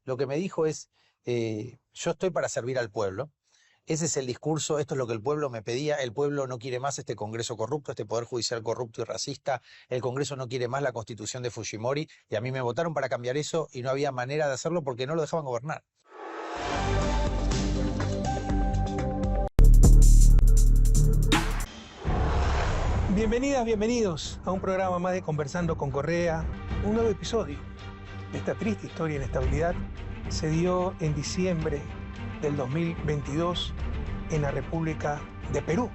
lo que me dijo es, yo estoy para servir al pueblo. Ese es el discurso, esto es lo que el pueblo me pedía. El pueblo no quiere más este Congreso corrupto, este Poder Judicial corrupto y racista. El Congreso no quiere más la Constitución de Fujimori. Y a mí me votaron para cambiar eso y no había manera de hacerlo porque no lo dejaban gobernar. Bienvenidas, bienvenidos a un programa más de Conversando con Correa. Un nuevo episodio de esta triste historia de inestabilidad se dio en diciembre del 2022 en la República de Perú,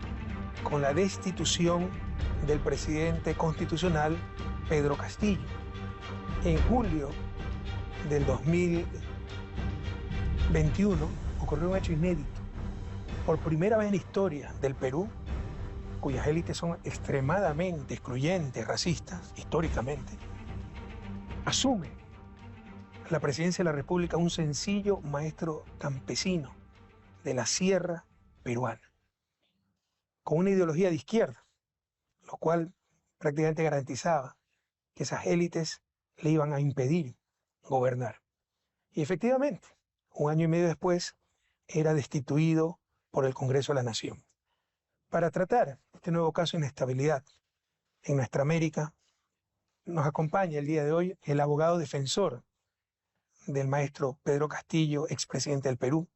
con la destitución del presidente constitucional Pedro Castillo. En julio del 2021 ocurrió un hecho inédito. Por primera vez en la historia del Perú, cuyas élites son extremadamente excluyentes, racistas, históricamente, asume la presidencia de la República un sencillo maestro campesino de la sierra peruana, con una ideología de izquierda, lo cual prácticamente garantizaba que esas élites le iban a impedir gobernar. Y efectivamente, un año y medio después, era destituido por el Congreso de la Nación. Para tratar este nuevo caso de inestabilidad en nuestra América, nos acompaña el día de hoy el abogado defensor del maestro Pedro Castillo, expresidente del Perú,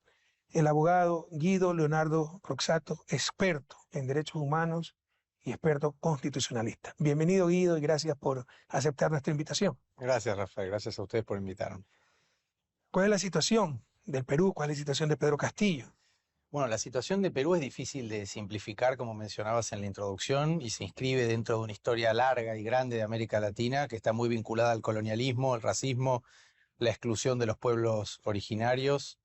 el abogado Guido Leonardo Roxato, experto en derechos humanos y experto constitucionalista. Bienvenido, Guido, y gracias por aceptar nuestra invitación. Gracias, Rafael. Gracias a ustedes por invitarme. ¿Cuál es la situación del Perú? ¿Cuál es la situación de Pedro Castillo? Bueno, la situación de Perú es difícil de simplificar, como mencionabas en la introducción, y se inscribe dentro de una historia larga y grande de América Latina que está muy vinculada al colonialismo, al racismo, la exclusión de los pueblos originarios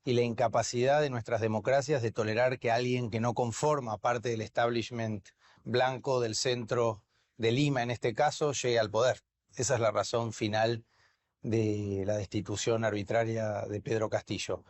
y la incapacidad de nuestras democracias de tolerar que alguien que no conforma parte del establishment blanco del centro de Lima, en este caso, llegue al poder. Esa es la razón final de la destitución arbitraria de Pedro Castillo.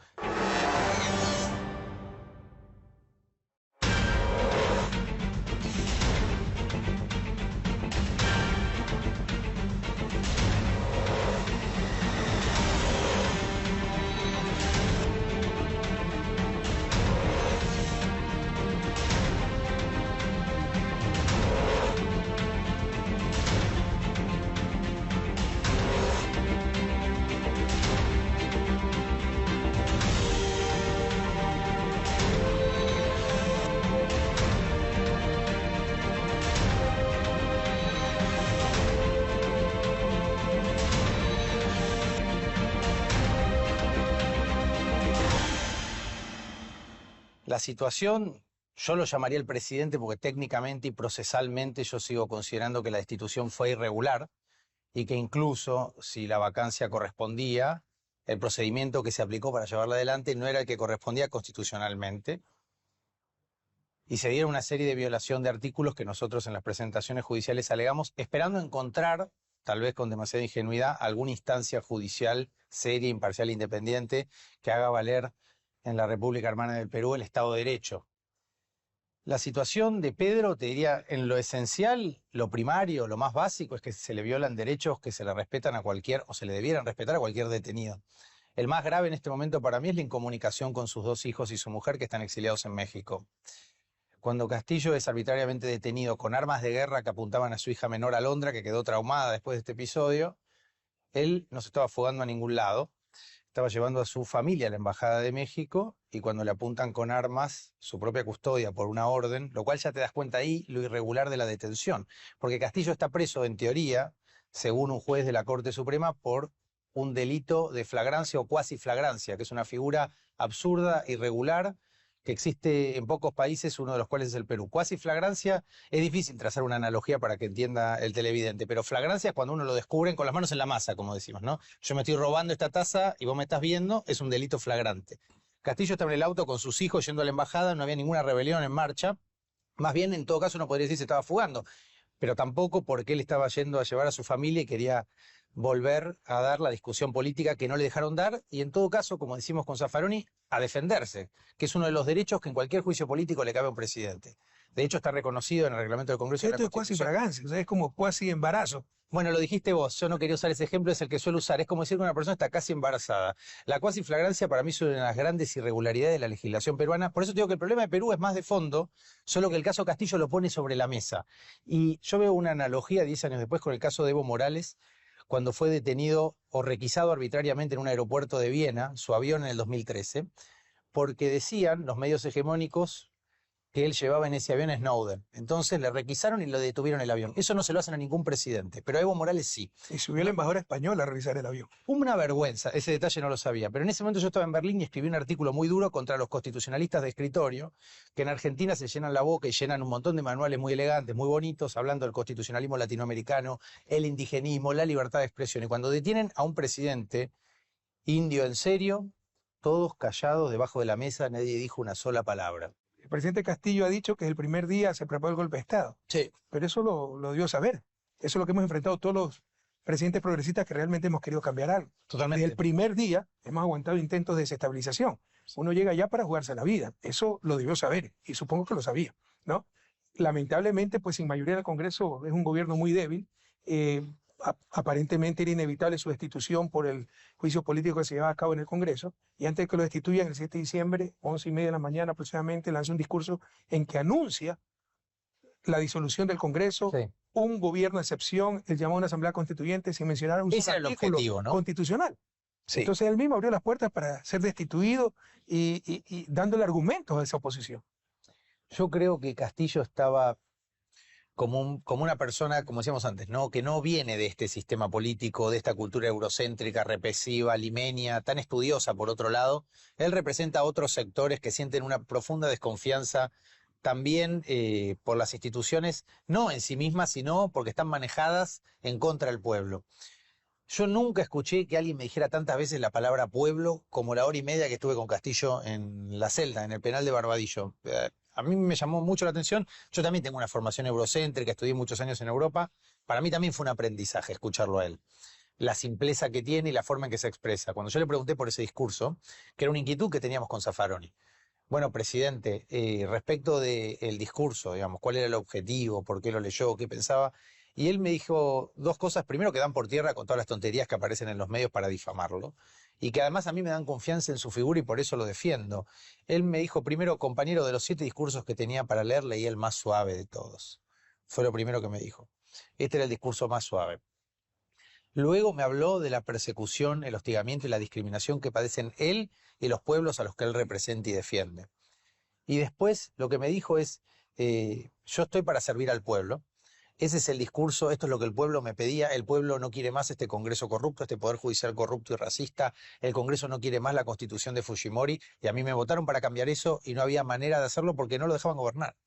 La situación, yo lo llamaría el presidente porque técnicamente y procesalmente yo sigo considerando que la destitución fue irregular y que incluso si la vacancia correspondía, el procedimiento que se aplicó para llevarla adelante no era el que correspondía constitucionalmente. Y se dieron una serie de violación de artículos que nosotros en las presentaciones judiciales alegamos, esperando encontrar, tal vez con demasiada ingenuidad, alguna instancia judicial seria, imparcial e independiente que haga valer en la República Hermana del Perú el Estado de Derecho. La situación de Pedro, te diría, en lo esencial, lo primario, lo más básico es que se le violan derechos que se le respetan a cualquier, o se le debieran respetar a cualquier detenido. El más grave en este momento para mí es la incomunicación con sus dos hijos y su mujer que están exiliados en México. Cuando Castillo es arbitrariamente detenido con armas de guerra que apuntaban a su hija menor Alondra, que quedó traumada después de este episodio, él no se estaba fugando a ningún lado. Estaba llevando a su familia a la Embajada de México y cuando le apuntan con armas su propia custodia por una orden, lo cual ya te das cuenta ahí lo irregular de la detención, porque Castillo está preso en teoría, según un juez de la Corte Suprema, por un delito de flagrancia o cuasi flagrancia, que es una figura absurda, irregular, que existe en pocos países, uno de los cuales es el Perú. Cuasi flagrancia es difícil trazar una analogía para que entienda el televidente, pero flagrancia es cuando uno lo descubre con las manos en la masa, como decimos, ¿no? Yo me estoy robando esta taza y vos me estás viendo, es un delito flagrante. Castillo estaba en el auto con sus hijos yendo a la embajada, no había ninguna rebelión en marcha, más bien en todo caso no podría decir se estaba fugando, pero tampoco porque él estaba yendo a llevar a su familia y quería volver a dar la discusión política que no le dejaron dar y en todo caso, como decimos con Zaffaroni, a defenderse, que es uno de los derechos que en cualquier juicio político le cabe a un presidente. De hecho, está reconocido en el reglamento del Congreso. Esto es cuasi fragancia, o sea, es como cuasi embarazo. Bueno, lo dijiste vos, yo no quería usar ese ejemplo, es el que suelo usar. Es como decir que una persona está casi embarazada. La cuasi flagrancia para mí es una de las grandes irregularidades de la legislación peruana. Por eso te digo que el problema de Perú es más de fondo, solo que el caso Castillo lo pone sobre la mesa. Y yo veo una analogía 10 años después con el caso de Evo Morales, cuando fue detenido o requisado arbitrariamente en un aeropuerto de Viena, su avión en el 2013, porque decían los medios hegemónicos que él llevaba en ese avión a Snowden. Entonces le requisaron y lo detuvieron el avión. Eso no se lo hacen a ningún presidente, pero a Evo Morales sí. Y subió la embajadora española a revisar el avión. Una vergüenza, ese detalle no lo sabía, pero en ese momento yo estaba en Berlín y escribí un artículo muy duro contra los constitucionalistas de escritorio, que en Argentina se llenan la boca y llenan un montón de manuales muy elegantes, muy bonitos, hablando del constitucionalismo latinoamericano, el indigenismo, la libertad de expresión. Y cuando detienen a un presidente indio en serio, todos callados debajo de la mesa, nadie dijo una sola palabra. El presidente Castillo ha dicho que el primer día se preparó el golpe de Estado. Sí. Pero eso lo dio a saber. Eso es lo que hemos enfrentado todos los presidentes progresistas que realmente hemos querido cambiar algo. Totalmente. Desde el primer día hemos aguantado intentos de desestabilización. Uno llega ya para jugarse la vida. Eso lo debió saber y supongo que lo sabía, ¿no? Lamentablemente, pues sin mayoría del Congreso es un gobierno muy débil. Aparentemente era inevitable su destitución por el juicio político que se llevaba a cabo en el Congreso, y antes de que lo destituyan, el 7 de diciembre, 11:30 de la mañana aproximadamente, lanza un discurso en que anuncia la disolución del Congreso, Sí. un gobierno de excepción, el llamado a una asamblea constituyente, sin mencionar un Ese solo era el artículo objetivo, ¿no? constitucional. Sí. Entonces él mismo abrió las puertas para ser destituido y dándole argumentos a esa oposición. Yo creo que Castillo estaba como una persona, como decíamos antes, ¿no? Que no viene de este sistema político, de esta cultura eurocéntrica, represiva, limeña, tan estudiosa por otro lado. Él representa a otros sectores que sienten una profunda desconfianza también por las instituciones, no en sí mismas, sino porque están manejadas en contra del pueblo. Yo nunca escuché que alguien me dijera tantas veces la palabra pueblo como la hora y media que estuve con Castillo en la celda, en el penal de Barbadillo. A mí me llamó mucho la atención. Yo también tengo una formación eurocéntrica, estudié muchos años en Europa. Para mí también fue un aprendizaje escucharlo a él. La simpleza que tiene y la forma en que se expresa. Cuando yo le pregunté por ese discurso, que era una inquietud que teníamos con Zaffaroni. Bueno, presidente, respecto del discurso, digamos, ¿cuál era el objetivo? ¿Por qué lo leyó? ¿Qué pensaba? Y él me dijo dos cosas, primero que dan por tierra con todas las tonterías que aparecen en los medios para difamarlo, y que además a mí me dan confianza en su figura y por eso lo defiendo. Él me dijo, primero, compañero, de los 7 discursos que tenía para leer, leí el más suave de todos. Fue lo primero que me dijo. Este era el discurso más suave. Luego me habló de la persecución, el hostigamiento y la discriminación que padecen él y los pueblos a los que él representa y defiende. Y después lo que me dijo es, yo estoy para servir al pueblo. Ese es el discurso, esto es lo que el pueblo me pedía. El pueblo no quiere más este Congreso corrupto, este Poder Judicial corrupto y racista. El Congreso no quiere más la Constitución de Fujimori. Y a mí me votaron para cambiar eso y no había manera de hacerlo porque no lo dejaban gobernar.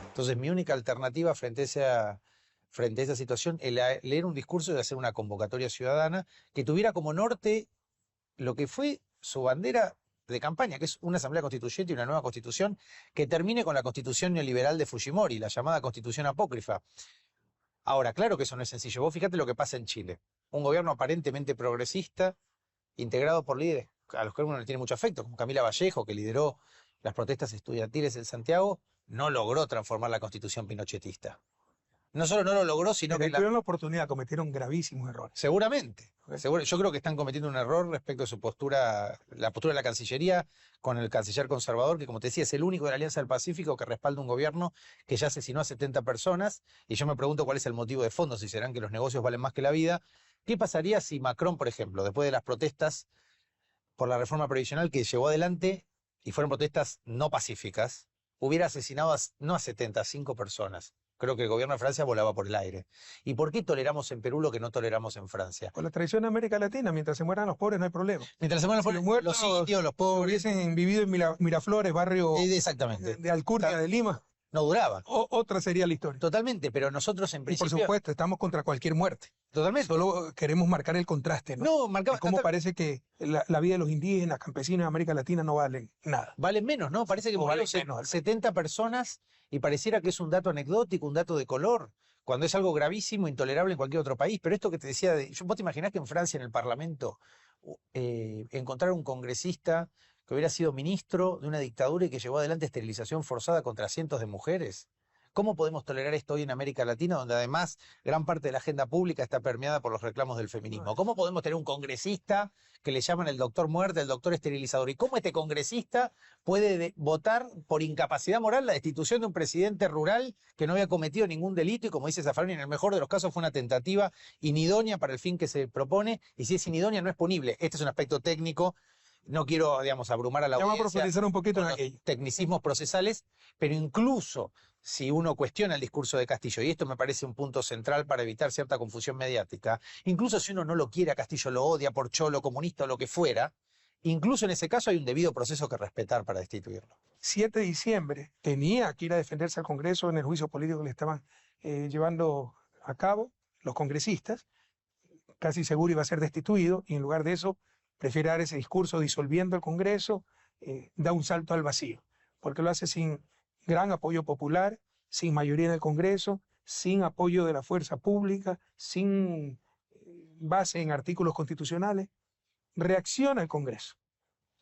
Entonces mi única alternativa frente a esa situación era leer un discurso y hacer una convocatoria ciudadana que tuviera como norte lo que fue su bandera de campaña, que es una asamblea constituyente y una nueva constitución que termine con la constitución neoliberal de Fujimori, la llamada constitución apócrifa. Ahora, claro que eso no es sencillo. Vos fíjate lo que pasa en Chile. Un gobierno aparentemente progresista, integrado por líderes a los que uno le tiene mucho afecto, como Camila Vallejo, que lideró las protestas estudiantiles en Santiago, no logró transformar la constitución pinochetista. No solo no lo logró, sino que tuvieron la oportunidad, cometieron gravísimos errores. Seguramente. Yo creo que están cometiendo un error respecto a su postura, la postura de la Cancillería con el canciller conservador, que como te decía, es el único de la Alianza del Pacífico que respalda un gobierno que ya asesinó a 70 personas, y yo me pregunto cuál es el motivo de fondo, si serán que los negocios valen más que la vida. ¿Qué pasaría si Macron, por ejemplo, después de las protestas por la reforma previsional que llevó adelante, y fueron protestas no pacíficas, hubiera asesinado no a 70, a 5 personas? Creo que el gobierno de Francia volaba por el aire. ¿Y por qué toleramos en Perú lo que no toleramos en Francia? Por la tradición de América Latina, mientras se mueran los pobres no hay problema. Mientras se mueran los pobres, los indios, los pobres. Hubiesen vivido en Miraflores, barrio exactamente. de Alcurnia, de Lima. No duraba. Otra sería la historia. Totalmente, pero nosotros en principio... Y por supuesto, estamos contra cualquier muerte. Totalmente. Solo queremos marcar el contraste, ¿no? No, marcamos... Como parece que la vida de los indígenas, campesinos de América Latina no valen nada. Valen menos, ¿no? Parece que murieron 70 personas y pareciera que es un dato anecdótico, un dato de color, cuando es algo gravísimo, intolerable en cualquier otro país. Pero esto que te decía, ¿vos te imaginás que en Francia, en el Parlamento, encontrar un congresista que hubiera sido ministro de una dictadura y que llevó adelante esterilización forzada contra cientos de mujeres? ¿Cómo podemos tolerar esto hoy en América Latina, donde además gran parte de la agenda pública está permeada por los reclamos del feminismo? ¿Cómo podemos tener un congresista que le llaman el doctor muerte, el doctor esterilizador? ¿Y cómo este congresista puede votar por incapacidad moral la destitución de un presidente rural que no había cometido ningún delito y, como dice Zaffaroni, en el mejor de los casos fue una tentativa inidónea para el fin que se propone, y si es inidónea no es punible? Este es un aspecto técnico. No quiero, digamos, abrumar a la audiencia. Vamos a profundizar un poquito en los aquello. Tecnicismos procesales, pero incluso si uno cuestiona el discurso de Castillo, y esto me parece un punto central para evitar cierta confusión mediática, incluso si uno no lo quiere a Castillo, lo odia por cholo, comunista o lo que fuera, incluso en ese caso hay un debido proceso que respetar para destituirlo. 7 de diciembre tenía que ir a defenderse al Congreso en el juicio político que le estaban llevando a cabo los congresistas. Casi seguro iba a ser destituido, y en lugar de eso prefiere dar ese discurso disolviendo el Congreso, da un salto al vacío, porque lo hace sin gran apoyo popular, sin mayoría en el Congreso, sin apoyo de la fuerza pública, sin base en artículos constitucionales. Reacciona el Congreso.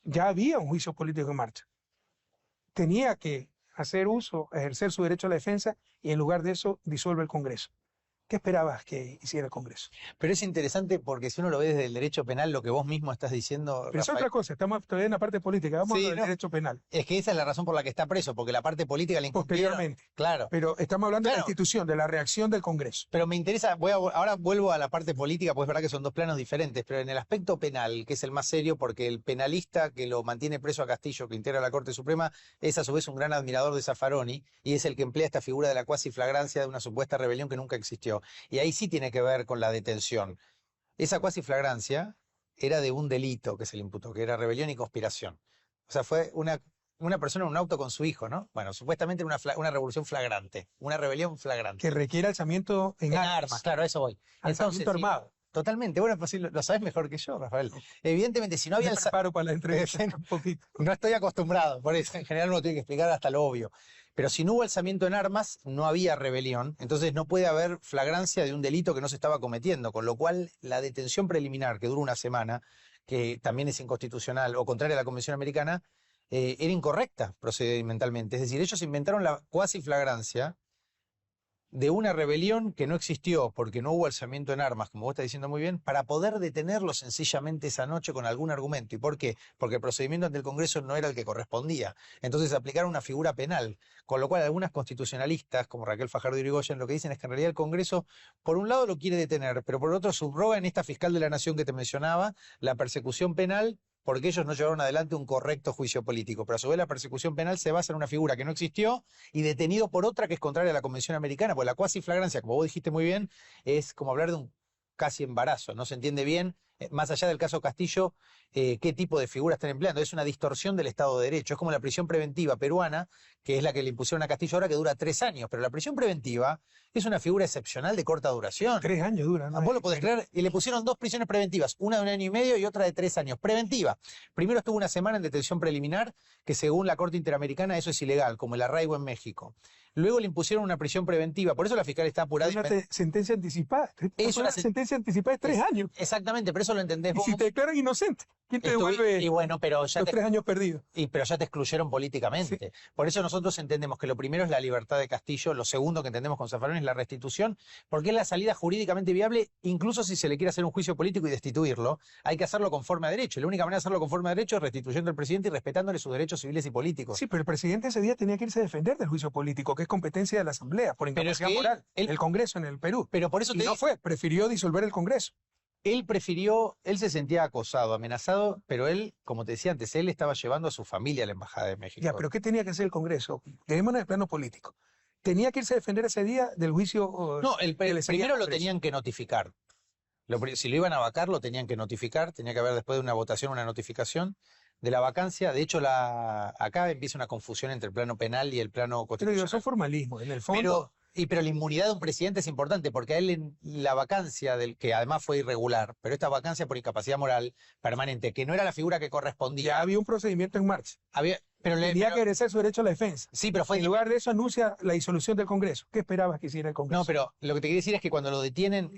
Ya había un juicio político en marcha. Tenía que hacer uso, ejercer su derecho a la defensa, y en lugar de eso disuelve el Congreso. ¿Qué esperabas que hiciera el Congreso? Pero es interesante porque si uno lo ve desde el derecho penal, lo que vos mismo estás diciendo, Pero es Rafael, otra cosa, estamos todavía en la parte política, vamos Sí, al no. derecho penal, es que esa es la razón por la que está preso, porque la parte política le incumplieron. posteriormente. Claro. Pero estamos hablando de la Claro. institución, de la reacción del Congreso. Pero me interesa, ahora vuelvo a la parte política, pues es verdad que son dos planos diferentes, pero en el aspecto penal, que es el más serio, porque el penalista que lo mantiene preso a Castillo, que integra la Corte Suprema, es a su vez un gran admirador de Zaffaroni, y es el que emplea esta figura de la cuasi flagrancia de una supuesta rebelión que nunca existió. Y ahí sí tiene que ver con la detención. Esa cuasi flagrancia era de un delito que se le imputó, que era rebelión y conspiración. O sea, fue una persona en un auto con su hijo, ¿no? Bueno, supuestamente una revolución flagrante, una rebelión flagrante. Que requiere alzamiento en armas, Claro, a eso voy. alzamiento sí, armado. totalmente. Bueno, pues sí, lo sabes mejor que yo, Rafael. Evidentemente, si no había Me preparo para la entrevista un poquito. no estoy acostumbrado, por eso en general uno tiene que explicar hasta lo obvio. Pero si no hubo alzamiento en armas, no había rebelión, entonces no puede haber flagrancia de un delito que no se estaba cometiendo, con lo cual la detención preliminar, que dura una semana, que también es inconstitucional o contraria a la Convención Americana, era incorrecta procedimentalmente. Es decir, ellos inventaron la cuasi flagrancia de una rebelión que no existió porque no hubo alzamiento en armas, como vos estás diciendo muy bien, para poder detenerlo sencillamente esa noche con algún argumento. ¿Y por qué? Porque el procedimiento ante el Congreso no era el que correspondía. Entonces aplicaron una figura penal, con lo cual algunas constitucionalistas, como Raquel Fajardo Irigoyen, lo que dicen es que en realidad el Congreso, por un lado, lo quiere detener, pero por otro subroga en esta fiscal de la Nación que te mencionaba la persecución penal, porque ellos no llevaron adelante un correcto juicio político. Pero a su vez la persecución penal se basa en una figura que no existió y detenido por otra que es contraria a la Convención Americana, porque la cuasi flagrancia, como vos dijiste muy bien, es como hablar de un casi embarazo, no se entiende bien, más allá del caso Castillo, qué tipo de figura están empleando. Es una distorsión del Estado de Derecho, es como la prisión preventiva peruana, que es la que le impusieron a Castillo ahora, que dura 3 años, pero la prisión preventiva es una figura excepcional de corta duración. 3 años dura, ¿no? Vos lo podés creer, y le pusieron 2 prisiones preventivas, una de 1 año y medio y otra de 3 años. Preventiva. Primero estuvo una semana en detención preliminar, que según la Corte Interamericana eso es ilegal, como el arraigo en México. Luego le impusieron una prisión preventiva, por eso la fiscal está apurada. Es una sentencia anticipada. Es una sentencia anticipada de 3 años. Exactamente, pero eso lo entendés Y vos. si te declaran inocente, ¿quién te devuelve Y bueno, pero ya los 3 años perdidos? pero ya te excluyeron políticamente. Sí. Por eso nosotros entendemos que lo primero es la libertad de Castillo, lo segundo que entendemos con Zaffaroni es la restitución, porque es la salida jurídicamente viable, incluso si se le quiere hacer un juicio político y destituirlo, hay que hacerlo conforme a derecho. Y la única manera de hacerlo conforme a derecho es restituyendo al presidente y respetándole sus derechos civiles y políticos. Sí, pero el presidente ese día tenía que irse a defender del juicio político, que es competencia de la Asamblea, por Pero es incapacidad que moral, él- el Congreso en el Perú. Pero por eso Y te no digo, fue, prefirió disolver el Congreso. él se sentía acosado, amenazado, pero él, como te decía antes, él estaba llevando a su familia a la Embajada de México. Ya, pero ¿qué tenía que hacer el Congreso? Dejémonos en el plano político. Tenía que irse a defender ese día del juicio. No, que le seguía primero al lo Congreso. tenían que notificar. Si lo iban a vacar, lo tenían que notificar. Tenía que haber después de una votación una notificación de la vacancia. De hecho, acá empieza una confusión entre el plano penal y el plano Pero digo, constitucional. son formalismos. En el fondo, Pero la inmunidad de un presidente es importante porque a él la vacancia, del que además fue irregular, pero esta vacancia por incapacidad moral permanente, que no era la figura que ya correspondía, había un procedimiento en marcha. Tenía que ejercer su derecho a la defensa. sí, pero fue En lugar de eso anuncia la disolución del Congreso. ¿Qué esperabas que hiciera el Congreso? No, pero lo que te quería decir es que cuando lo detienen,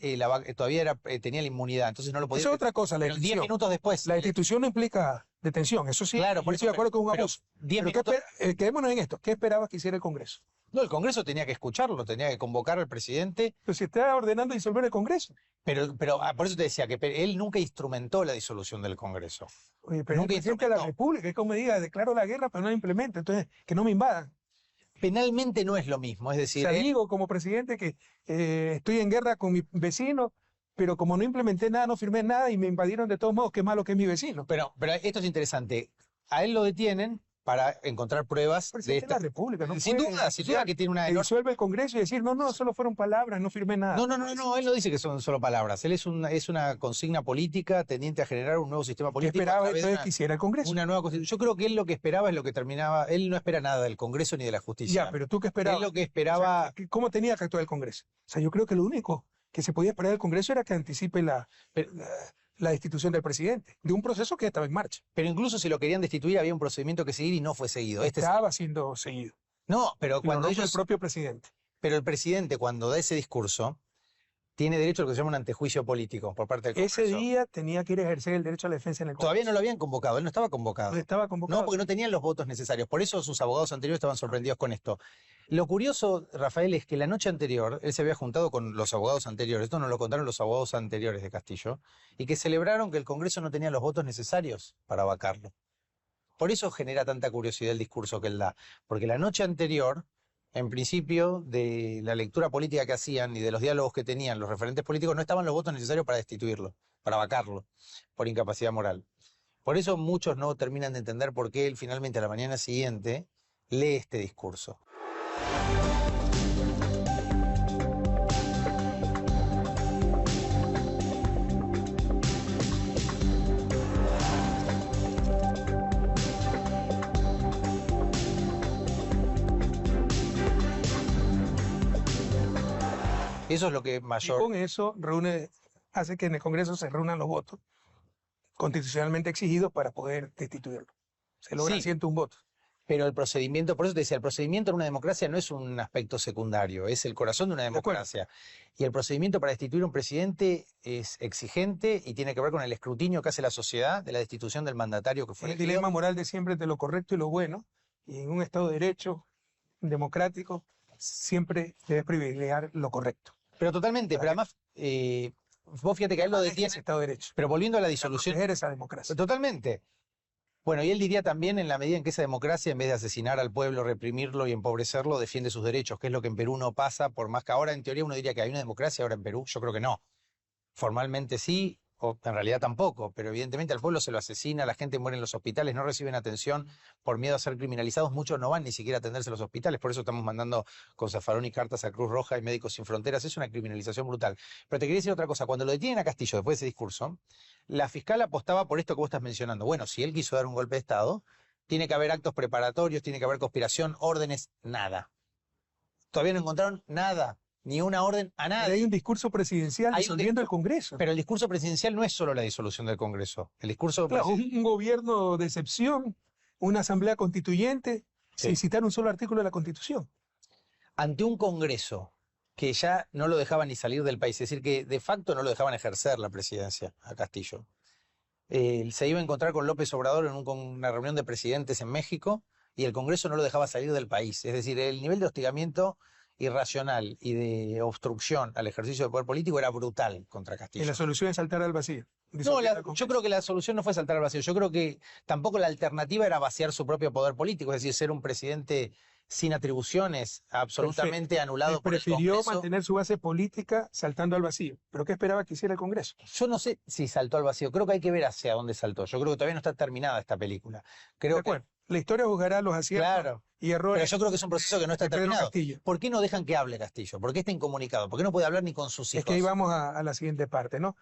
todavía tenía la inmunidad, entonces no lo podía. Eso es otra cosa, la Pero 10 destitución. minutos después. La destitución no implica detención. Eso sí, Claro, yo por estoy de eso, acuerdo con un pero abuso. 10 Pero minutos. quedémonos en esto. ¿Qué esperabas que hiciera el Congreso? No, el Congreso tenía que escucharlo, tenía que convocar al presidente, Pero si está ordenando disolver el Congreso. pero por eso te decía que él nunca instrumentó la disolución del Congreso. Oye, pero es el Nunca presidente de la instrumentó. República, es como diga, declaro la guerra, pero no la implementa. Entonces, que no me invadan. Penalmente no es lo mismo, es O decir, sea, digo como presidente que estoy en guerra con mi vecino, pero como no implementé nada, no firmé nada y me invadieron de todos modos, qué malo que es mi vecino. pero esto es interesante. A él lo detienen para encontrar pruebas de Presidente de la esta. República, no Sin puede duda, sin duda que tiene una que enorme. disuelve el Congreso y decir, no, no, solo fueron palabras, no firmé nada. No, no, no, no, él no dice que son solo palabras. Él es una consigna política tendiente a generar un nuevo sistema ¿Qué político a esperaba través de entonces que hiciera el Congreso? una nueva constitución. Yo creo que él lo que esperaba es lo que terminaba. Él no espera nada del Congreso ni de la justicia. Ya, pero tú qué Él esperabas. lo que O esperaba. sea, ¿cómo tenía que actuar el Congreso? O sea, yo creo que lo único que se podía esperar del Congreso era que anticipe la destitución del presidente, de un proceso que estaba en marcha. Pero incluso si lo querían destituir, había un procedimiento que seguir y no fue seguido. Estaba siendo seguido. No, pero Y lo cuando rompe el ellos. propio presidente. Pero el presidente, cuando da ese discurso, tiene derecho a lo que se llama un antejuicio político por parte del Congreso. Ese día tenía que ir a ejercer el derecho a la defensa en el Congreso. Todavía no lo habían convocado, él no estaba convocado. No estaba convocado. No, porque no tenían los votos necesarios. Por eso sus abogados anteriores estaban sorprendidos con esto. Lo curioso, Rafael, es que la noche anterior él se había juntado con los abogados anteriores, esto nos lo contaron los abogados anteriores de Castillo, y que celebraron que el Congreso no tenía los votos necesarios para vacarlo. Por eso genera tanta curiosidad el discurso que él da. Porque la noche anterior, en principio, de la lectura política que hacían y de los diálogos que tenían los referentes políticos, no estaban los votos necesarios para destituirlo, para vacarlo, por incapacidad moral. Por eso muchos no terminan de entender por qué él finalmente a la mañana siguiente lee este discurso. Eso es lo que Y mayor. con eso hace que en el Congreso se reúnan los votos constitucionalmente exigidos para poder destituirlo. Se logran Sí. 101 votos. Pero el procedimiento, por eso te decía, el procedimiento en una democracia no es un aspecto secundario, es el corazón de una De acuerdo. democracia. Y el procedimiento para destituir a un presidente es exigente y tiene que ver con el escrutinio que hace la sociedad de la destitución del mandatario que fue El elegido. dilema moral de siempre entre lo correcto y lo bueno. Y en un Estado de Derecho democrático siempre debe privilegiar lo correcto. Pero totalmente, pero además, vos fíjate que a él lo Es ese detiene, Estado de Derecho. pero volviendo a la Para disolución, proteger esa democracia. totalmente. Bueno, y él diría también, en la medida en que esa democracia, en vez de asesinar al pueblo, reprimirlo y empobrecerlo, defiende sus derechos, que es lo que en Perú no pasa, por más que ahora en teoría uno diría que hay una democracia ahora en Perú, yo creo que no. Formalmente sí, o en realidad tampoco, pero evidentemente al pueblo se lo asesina, la gente muere en los hospitales, no reciben atención por miedo a ser criminalizados, muchos no van ni siquiera a atenderse a los hospitales, por eso estamos mandando con Zaffaroni cartas a Cruz Roja y Médicos Sin Fronteras, es una criminalización brutal. Pero te quería decir otra cosa, cuando lo detienen a Castillo después de ese discurso, la fiscal apostaba por esto que vos estás mencionando. Bueno, si él quiso dar un golpe de Estado, tiene que haber actos preparatorios, tiene que haber conspiración, órdenes, nada. Todavía no encontraron nada, ni una orden a Pero nadie. hay un discurso presidencial Hay un disolviendo el Congreso. Pero el discurso presidencial no es solo la disolución del Congreso. El discurso Claro, presidencial. un gobierno de excepción, una asamblea constituyente, Sí. sin citar un solo artículo de la Constitución. Ante un Congreso que ya no lo dejaban ni salir del país, es decir, que de facto no lo dejaban ejercer la presidencia a Castillo. Se iba a encontrar con López Obrador en con una reunión de presidentes en México y el Congreso no lo dejaba salir del país. Es decir, el nivel de hostigamiento irracional y de obstrucción al ejercicio del poder político era brutal contra Y Castillo. la solución es saltar al vacío. No, disolver al yo Congreso. creo que la solución no fue saltar al vacío. Yo creo que tampoco la alternativa era vaciar su propio poder político, es decir, ser un presidente sin atribuciones, absolutamente anulado Él por el prefirió Congreso. mantener su base política saltando al vacío. ¿Pero qué esperaba que hiciera el Congreso? Yo no sé si saltó al vacío, creo que hay que ver hacia dónde saltó. Yo creo que todavía no está terminada esta película. Creo De acuerdo. La historia juzgará los aciertos Claro. y pero errores yo creo que es un proceso que no está de Pedro terminado. Castillo. ¿Por qué no dejan que hable Castillo? ¿Por qué está incomunicado? ¿Por qué no puede hablar ni con sus hijos? Es que ahí vamos a la siguiente parte, ¿no?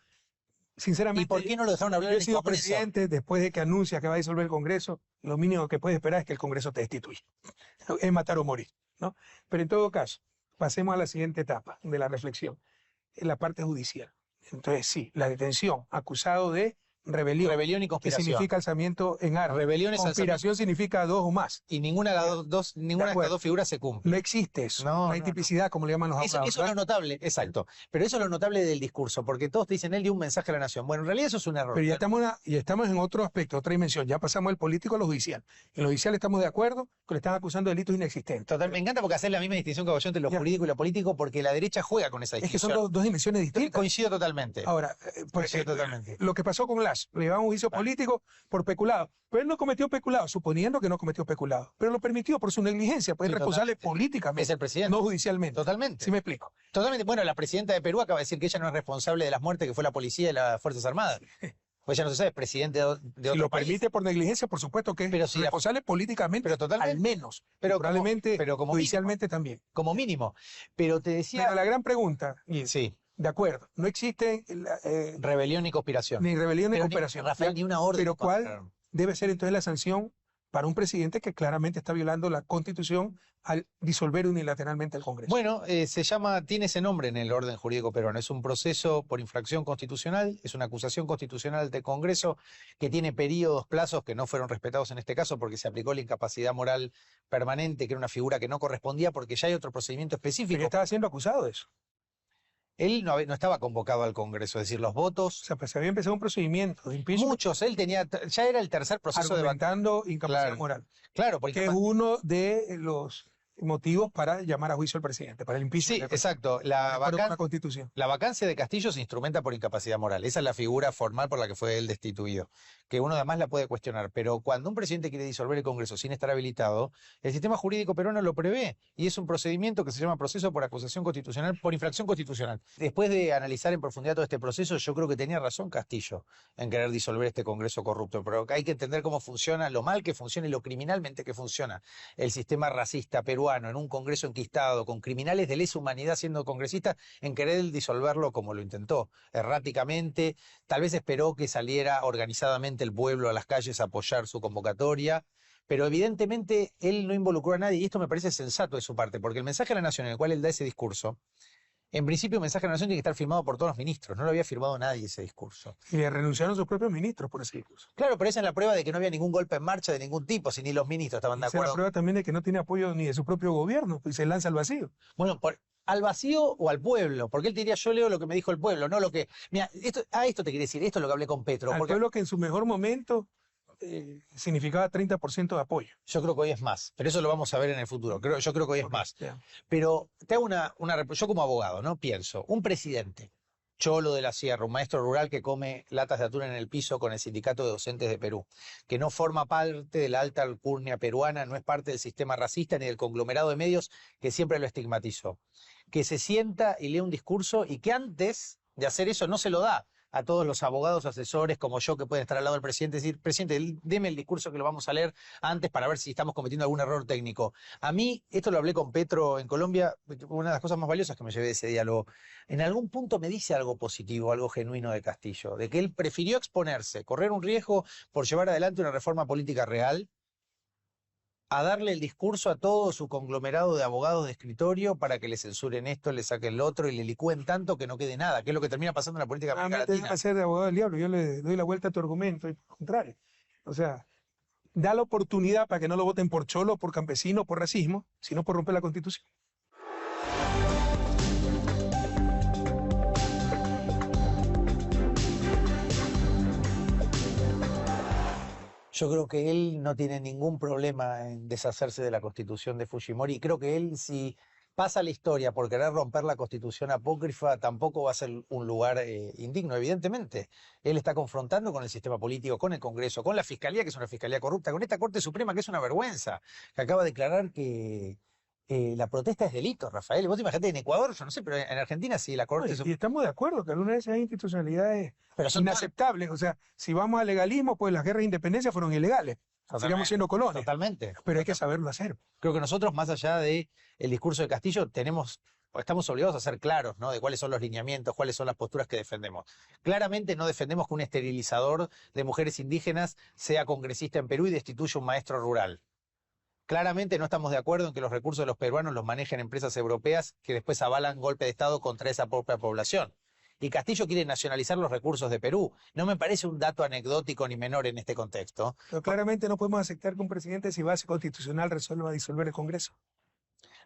Sinceramente, ¿Y por qué no lo dejaron hablar yo en he el sido Congreso? presidente después de que anuncia que va a disolver el Congreso, lo mínimo que puedes esperar es que el Congreso te destituya. Es matar o morir, ¿no? Pero en todo caso, pasemos a la siguiente etapa de la reflexión, en la parte judicial. Entonces, sí, la detención, acusado de rebelión. Rebelión y Que conspiración. significa alzamiento en armas. Rebelión es Conspiración significa dos o más. y ninguna de estas dos figuras se cumple. No existe eso. No, No hay no, tipicidad, como le llaman los abogados. Eso es lo notable, exacto. Pero eso es lo notable del discurso, porque todos te dicen, él dio un mensaje a la nación. Bueno, en realidad eso es un error. Pero ya estamos en otro aspecto, otra dimensión. Ya pasamos del político a lo judicial. En lo judicial estamos de acuerdo que le están acusando de delitos inexistentes. Total, me encanta porque hacer la misma distinción que hago yo entre lo jurídico y lo político, porque la derecha juega con esa Es que distinción. son dos dimensiones distintas. Coincido totalmente. Ahora, Totalmente. lo que pasó con Lash, le llevaban un juicio político por peculado. Pero él no cometió peculado, suponiendo que no cometió peculado. Pero lo permitió por su negligencia, pues es responsable políticamente. Es el presidente. No judicialmente. Totalmente. ¿Sí me explico? Totalmente. Bueno, la presidenta de Perú acaba de decir que ella no es responsable de las muertes que fue la policía y las Fuerzas Armadas. Pues ella no se sabe, es presidente de otro Si lo país. permite por negligencia, por supuesto que es responsable políticamente, pero totalmente, al menos. Pero probablemente como judicialmente mínimo, también. Como mínimo. Pero te decía... Pero la gran pregunta, sí. De acuerdo, no existe rebelión ni conspiración. Ni rebelión ni conspiración. Rafael, ni una orden. Pero ¿cuál debe ser entonces la sanción para un presidente que claramente está violando la Constitución al disolver unilateralmente el Congreso? Bueno, tiene ese nombre en el orden jurídico peruano. Es un proceso por infracción constitucional, es una acusación constitucional del Congreso que tiene periodos, plazos que no fueron respetados en este caso porque se aplicó la incapacidad moral permanente, que era una figura que no correspondía porque ya hay otro procedimiento específico. Pero estaba siendo acusado de eso. Él no estaba convocado al Congreso, es decir, los votos... O sea, pues se había empezado un procedimiento de impeachment. Muchos, ya era el tercer proceso argumentando incapacidad moral. Claro, porque que es uno de los motivos para llamar a juicio al presidente, para el impeachment. Sí, exacto. La Constitución. La vacancia de Castillo se instrumenta por incapacidad moral. Esa es la figura formal por la que fue él destituido, que uno además la puede cuestionar. Pero cuando un presidente quiere disolver el Congreso sin estar habilitado, el sistema jurídico peruano lo prevé y es un procedimiento que se llama proceso por acusación constitucional, por infracción constitucional. Después de analizar en profundidad todo este proceso, yo creo que tenía razón Castillo en querer disolver este Congreso corrupto, pero hay que entender cómo funciona, lo mal que funciona y lo criminalmente que funciona el sistema racista peruano en un Congreso enquistado, con criminales de lesa humanidad siendo congresistas, en querer disolverlo como lo intentó, erráticamente. Tal vez esperó que saliera organizadamente el pueblo a las calles a apoyar su convocatoria, pero evidentemente él no involucró a nadie, y esto me parece sensato de su parte, porque el mensaje a la nación en el cual él da ese discurso, en principio el mensaje a la nación tiene que estar firmado por todos los ministros, no lo había firmado nadie ese discurso. Y le renunciaron sus propios ministros por ese discurso. Claro, pero esa es la prueba de que no había ningún golpe en marcha de ningún tipo, si ni los ministros estaban de acuerdo. Esa es la prueba también de que no tiene apoyo ni de su propio gobierno, pues se lanza al vacío. Bueno, al vacío o al pueblo, porque él te diría, yo leo lo que me dijo el pueblo, no lo que... Mira, esto te quiere decir, esto es lo que hablé con Petro. Al pueblo que en su mejor momento significaba 30% de apoyo. Yo creo que hoy es más, pero eso lo vamos a ver en el futuro. Yo creo que hoy es más. Pero te hago yo como abogado, ¿no? Pienso, un presidente, Cholo de la Sierra, un maestro rural que come latas de atún en el piso con el sindicato de docentes de Perú, que no forma parte de la alta alcurnia peruana, no es parte del sistema racista ni del conglomerado de medios que siempre lo estigmatizó, que se sienta y lee un discurso y que antes de hacer eso no se lo da a todos los abogados, asesores como yo que pueden estar al lado del presidente, decir, presidente, deme el discurso que lo vamos a leer antes para ver si estamos cometiendo algún error técnico. A mí, esto lo hablé con Petro en Colombia, una de las cosas más valiosas que me llevé de ese diálogo, en algún punto me dice algo positivo, algo genuino de Castillo, de que él prefirió exponerse, correr un riesgo por llevar adelante una reforma política real, a darle el discurso a todo su conglomerado de abogados de escritorio para que le censuren esto, le saquen lo otro y le licúen tanto que no quede nada, que es lo que termina pasando en la política americana latina. Hacer de abogado del diablo, yo le doy la vuelta a tu argumento y por contrario. O sea, da la oportunidad para que no lo voten por cholo, por campesino, por racismo, sino por romper la Constitución. Yo creo que él no tiene ningún problema en deshacerse de la Constitución de Fujimori. Y creo que él, si pasa la historia por querer romper la Constitución apócrifa, tampoco va a ser un lugar indigno, evidentemente. Él está confrontando con el sistema político, con el Congreso, con la Fiscalía, que es una Fiscalía corrupta, con esta Corte Suprema, que es una vergüenza, que acaba de declarar que la protesta es delito, Rafael. Vos te imaginate en Ecuador, yo no sé, pero en Argentina sí, la Corte Suprema. Y estamos de acuerdo que algunas de esas institucionalidades inaceptables. O sea, si vamos al legalismo, pues las guerras de independencia fueron ilegales. Sigamos siendo colonias. Totalmente. Pero hay que saberlo hacer. Creo que nosotros, más allá del discurso de Castillo, estamos obligados a ser claros, ¿no? De cuáles son los lineamientos, cuáles son las posturas que defendemos. Claramente no defendemos que un esterilizador de mujeres indígenas sea congresista en Perú y destituya un maestro rural. Claramente no estamos de acuerdo en que los recursos de los peruanos los manejen empresas europeas que después avalan golpe de Estado contra esa propia población. y Castillo quiere nacionalizar los recursos de Perú. No me parece un dato anecdótico ni menor en este contexto. Pero claramente no podemos aceptar que un presidente sin base constitucional resuelva disolver el Congreso.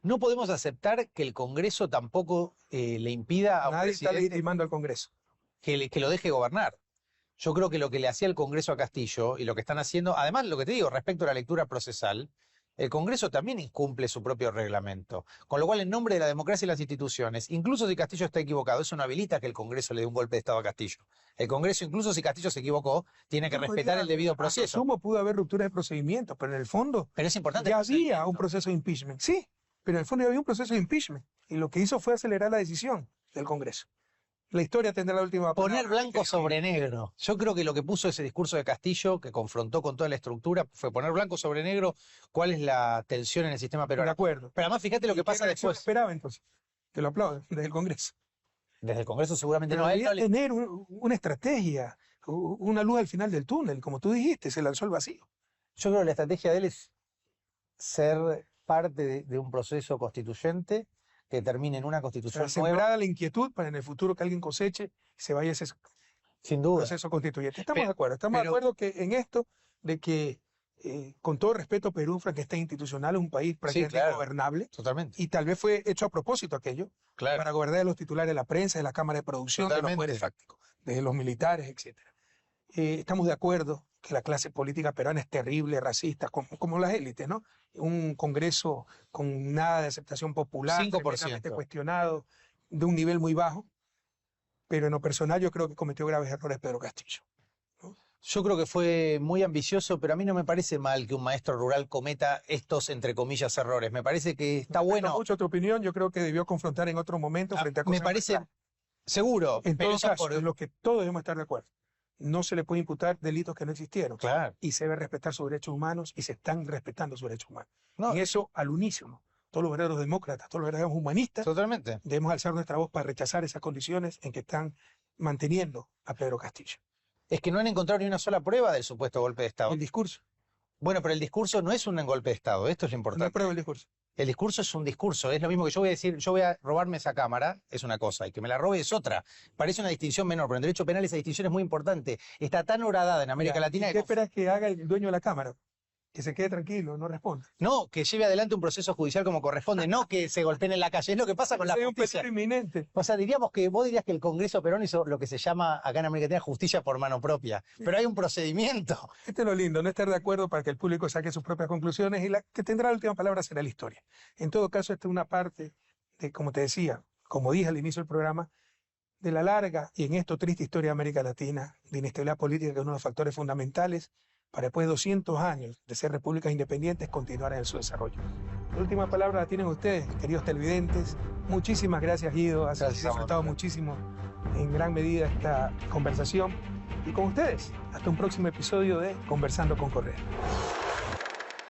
No podemos aceptar que el Congreso tampoco le impida a un Nadie está presidente legitimando al Congreso. que lo deje gobernar. Yo creo que lo que le hacía el Congreso a Castillo y lo que están haciendo, además lo que te digo respecto a la lectura procesal, el Congreso también incumple su propio reglamento. Con lo cual, en nombre de la democracia y las instituciones, incluso si Castillo está equivocado, eso no habilita que el Congreso le dé un golpe de Estado a Castillo. El Congreso, incluso si Castillo se equivocó, tiene que respetar el debido proceso. Asumo pudo haber ruptura de procedimiento, pero en el fondo Pero es importante. ya había un proceso de impeachment. Sí, pero en el fondo ya había un proceso de impeachment. Y lo que hizo fue acelerar la decisión del Congreso. La historia tendrá la última palabra. Poner blanco sobre negro. Yo creo que lo que puso ese discurso de Castillo, que confrontó con toda la estructura, fue poner blanco sobre negro cuál es la tensión en el sistema De peruano. acuerdo. Pero además, fíjate lo que pasa después. Esperaba entonces que lo aplauden desde el Congreso. Desde el Congreso seguramente Pero no. A él debía no le... tener una estrategia, una luz al final del túnel. Como tú dijiste, se lanzó al vacío. Yo creo que la estrategia de él es ser parte de un proceso constituyente que termine en una constitución nueva. Sembrada la inquietud para en el futuro que alguien coseche y se vaya ese Sin duda. proceso constituyente. Estamos Pero- de acuerdo. Estamos pero- de acuerdo que en esto de que, con todo respeto, Perú, Frankenstein institucional, es un país prácticamente claro. gobernable. Totalmente. Y tal vez fue hecho a propósito aquello, Claro. para gobernar a los titulares de la prensa, de la Cámara de Producción, de los Totalmente. poderes fácticos, de los militares, etc. Estamos de acuerdo que la clase política peruana es terrible, racista, como las élites, ¿no? Un Congreso con nada de aceptación popular, 5%. tremendamente cuestionado, de un nivel muy bajo, pero en lo personal yo creo que cometió graves errores Pedro Castillo. Yo creo que fue muy ambicioso, pero a mí no me parece mal que un maestro rural cometa estos, entre comillas, errores. Me parece que está Respeto bueno. mucho tu opinión, yo creo que debió confrontar en otro momento frente a cosas Me parece más claras. seguro. En pero todo eso caso, por- en lo que todos debemos estar de acuerdo. No se le puede imputar delitos que no existieron. Claro. Y se debe respetar sus derechos humanos y se están respetando sus derechos humanos. No, En eso, al unísono, todos los verdaderos demócratas, todos los verdaderos humanistas, totalmente. debemos alzar nuestra voz para rechazar esas condiciones en que están manteniendo a Pedro Castillo. Es que no han encontrado ni una sola prueba del supuesto golpe de Estado. El discurso, Bueno, pero el discurso no es un golpe de Estado. Esto es lo no importante. prueba el discurso. El discurso es un discurso, es lo mismo que yo voy a decir, yo voy a robarme esa cámara, es una cosa, y que me la robe es otra. Parece una distinción menor, pero en derecho penal esa distinción es muy importante. Está tan horadada en América Ya, Latina ¿y que qué esperas que haga el dueño de la Cámara? Que se quede tranquilo, no responda. no, que lleve adelante un proceso judicial como corresponde, no que se golpeen en la calle, es lo que pasa con la Hay un justicia. peligro inminente. O sea, vos dirías que el Congreso Perón hizo lo que se llama acá en América Latina justicia por mano propia, pero hay un procedimiento. Este es lo lindo, no estar de acuerdo para que el público saque sus propias conclusiones y la que tendrá la última palabra será la historia. En todo caso, esta es una parte de, como te decía, como dije al inicio del programa, de la larga y en esto triste historia de América Latina, de inestabilidad política, que es uno de los factores fundamentales para después de 200 años de ser repúblicas independientes continuar en su desarrollo. La última palabra la tienen ustedes, queridos televidentes. Muchísimas gracias, Guido. Has Gracias, disfrutado Amanda. muchísimo en gran medida esta conversación. Y con ustedes, hasta un próximo episodio de Conversando con Correa.